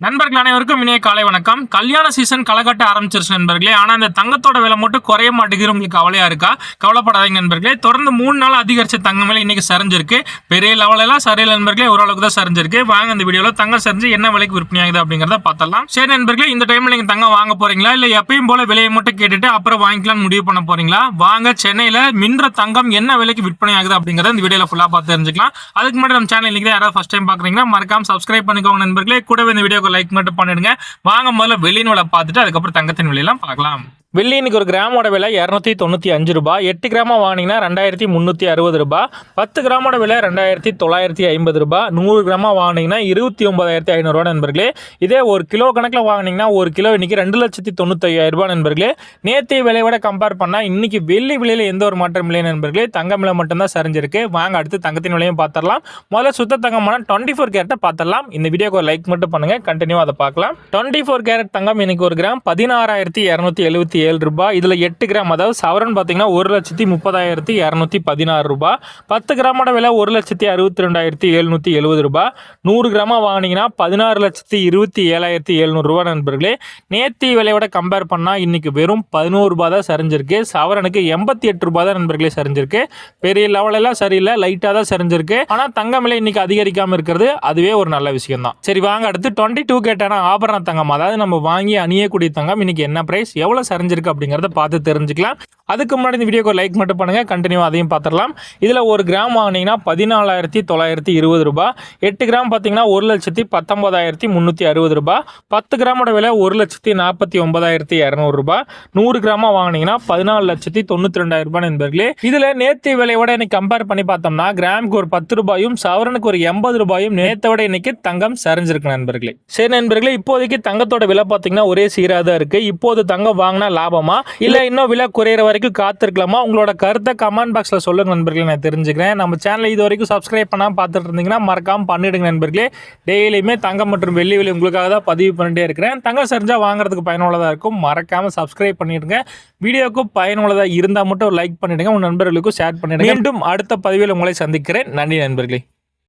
நண்பர்கள் அனைவருக்கும் இனிய காலை வணக்கம். கல்யாண சீசன் களகட்ட ஆரம்பிச்சிருச்சு நண்பர்களே. ஆனா இந்த தங்கத்தோட விலை மட்டும் குறைய மாட்டேங்குது. உங்களுக்கு கவலையா இருக்கா? கவலைப்படாதீங்க நண்பர்களே. தொடர்ந்து 3 நாள் அதிகரிச்ச தங்கம் விலை இன்னைக்கு சரிஞ்சிருக்கு. பெரிய லெவலெல்லாம் சரியில்லை நண்பர்களே, ஓரளவுக்கு தான் சரிஞ்சிருக்கு. வாங்க இந்த வீடியோல தங்கம் சரிஞ்சு என்ன விலைக்கு விற்பனை ஆகுது அப்படிங்கறத பார்த்தலாம். சரி நண்பர்களே, இந்த டைம்ல நீங்க தங்கம் வாங்க போறீங்களா இல்ல எப்பயும் போல விலையை மட்டும் கேட்டுட்டு அப்புறம் வாங்கிக்கலாம்னு முடிவு பண்ண போறீங்களா? வாங்க சென்னையில மின்ற தங்கம் என்ன விலைக்கு விற்பனை ஆகுது அப்படிங்கறத இந்த வீடியோல ஃபுல்லா பார்த்து தெரிஞ்சுக்கலாம். அதுக்கு முன்னாடி நம்ம சேனல் இன்னைக்கு யாராவது ஃபர்ஸ்ட் டைம் பாக்குறீங்கன்னா மறக்காம சப்ஸ்கிரைப் பண்ணிக்கோங்க நண்பர்களே. கூடவே இந்த வீடியோக்கு லைக் மட்டும் பண்ணிடுங்க. வாங்க முதல்ல வெள்ளியின் விலை பார்த்துட்டு அதுக்கப்புறம் தங்கத்தின் விலையெல்லாம் பார்க்கலாம். வெள்ளி இன்னைக்கு ஒரு கிராமோட விலை 295 ரூபாய். 8 கிராமா வாங்கினீங்கன்னா 2360 ரூபாய். 10 கிராமோட விலை 2950 ரூபாய். 100 கிராமா வாங்கினீங்கன்னா 29500 ரூபாய் நண்பர்களே. இதே ஒரு கிலோ கணக்கில் வாங்கினீங்கன்னா ஒரு கிலோ இன்னைக்கு 2,95,000 ரூபாய் நண்பர்களே. நேற்றைய விலையோட கம்பேர் பண்ணால் இன்னைக்கு வெள்ளி விலையில் எந்த ஒரு மாற்றம் இல்லை நண்பர்களே. தங்கம் விலை மட்டும்தான் சரிஞ்சிருக்கு. வாங்க அடுத்து தங்கத்தின் விலையும் பார்த்துடலாம். முதல்ல சுத்த தங்கமான 24 கேரட்டை பார்த்துடலாம். இந்த வீடியோக்கு ஒரு லைக் மட்டும் பண்ணுங்க, கண்டினியூ அதை பார்க்கலாம். 24 கேரட் தங்கம் இன்னைக்கு ஒரு கிராம் 16,277 ரூபாய். இதுல 8 கிராம் அதாவது சவரன் பாத்தீங்கன்னா 1,30,216 ரூபாய். 10 கிராமோட விலை 1,62,770 ரூபாய். 100 கிராமா வாங்கினீங்கன்னா 16,27,700 ரூபாய் நண்பர்களே. நேத்தி விலையோட கம்பேர் பண்ணா இன்னைக்கு வெறும் 11 ரூபாய் தான் சரிஞ்சிருக்கு. சவரனுக்கு 88 ரூபாய் தான் நண்பர்களே சரிஞ்சிருக்கு. பெரிய லெவல் எல்லாம் சரியில்லை, லைட்டா தான் சரிஞ்சிருக்கு. ஆனா தங்கம் விலை இன்னைக்கு அதிகரிக்காம இருக்கிறது அதுவே ஒரு நல்ல விஷயம் தான். சரி வாங்க அடுத்து 22 கேட்டான ஆபரண தங்கம் அதாவது நம்ம வாங்கி அணியக்கூடிய தங்கம் இன்னைக்கு என்ன பிரைஸ் எவ்வளவு சரிஞ்சிருக்கு அப்படிங்கறத பார்த்து தெரிஞ்சுக்கலாம். அதுக்கு முன்னாடி இந்த வீடியோக்கு லைக் மட்டும் பண்ணுங்க, கண்டினியூ அதையும் பார்த்துடலாம். இதுல ஒரு கிராம் வாங்கினீங்கன்னா 14,920 ரூபாய். 8 கிராம் பாத்தீங்கன்னா 1,19,360 ரூபாய். 10 கிராமோட விலை 1,49,200 ரூபாய். 100 கிராமா வாங்கினீங்கன்னா 14,92,000 ரூபாய் நண்பர்களே. இதுல நேற்று விலையோட இன்னைக்கு கம்பேர் பண்ணி பார்த்தோம்னா கிராமுக்கு ஒரு 10 ரூபாயும் சவரனுக்கு ஒரு 80 ரூபாயும் நேற்றை விட இன்னைக்கு தங்கம் சரிஞ்சிருக்கு நண்பர்களே. சரி நண்பர்களே, இப்போதைக்கு தங்கத்தோட விலை பாத்தீங்கன்னா ஒரே சீராக தான் இருக்கு. இப்போது தங்கம் வாங்கினா லாபமா இல்ல இன்னும் விலை குறையிற வரைக்கும் காத்திருக்கலாமா? உங்களோட கருத்தை கமெண்ட் பாக்ஸ்ல சொல்லுங்க நண்பர்களே, நான் தெரிஞ்சுக்கிறேன். நம்ம சேனலை இது வரைக்கும் சப்ஸ்கிரைப் பண்ணாம பார்த்துட்டு இருந்தீங்கன்னா மறக்காம பண்ணிடுங்க நண்பர்களே. டெய்லியுமே தங்கம் மற்றும் வெள்ளி விலை உங்களுக்காக தான் பதிவு பண்ணிட்டே இருக்கிறேன். தங்கம் சரிஞ்சா வாங்குறதுக்கு பயனுள்ளதா இருக்கும். மறக்காம சப்ஸ்கிரைப் பண்ணிடுங்க. வீடியோக்கு பயனுள்ளதா இருந்தா மட்டும் லைக் பண்ணிடுங்க, உங்க நண்பர்களுக்கும் ஷேர் பண்ணிடுங்க. மீண்டும் அடுத்த பதிவில் உங்களை சந்திக்கிறேன். நன்றி நண்பர்களே.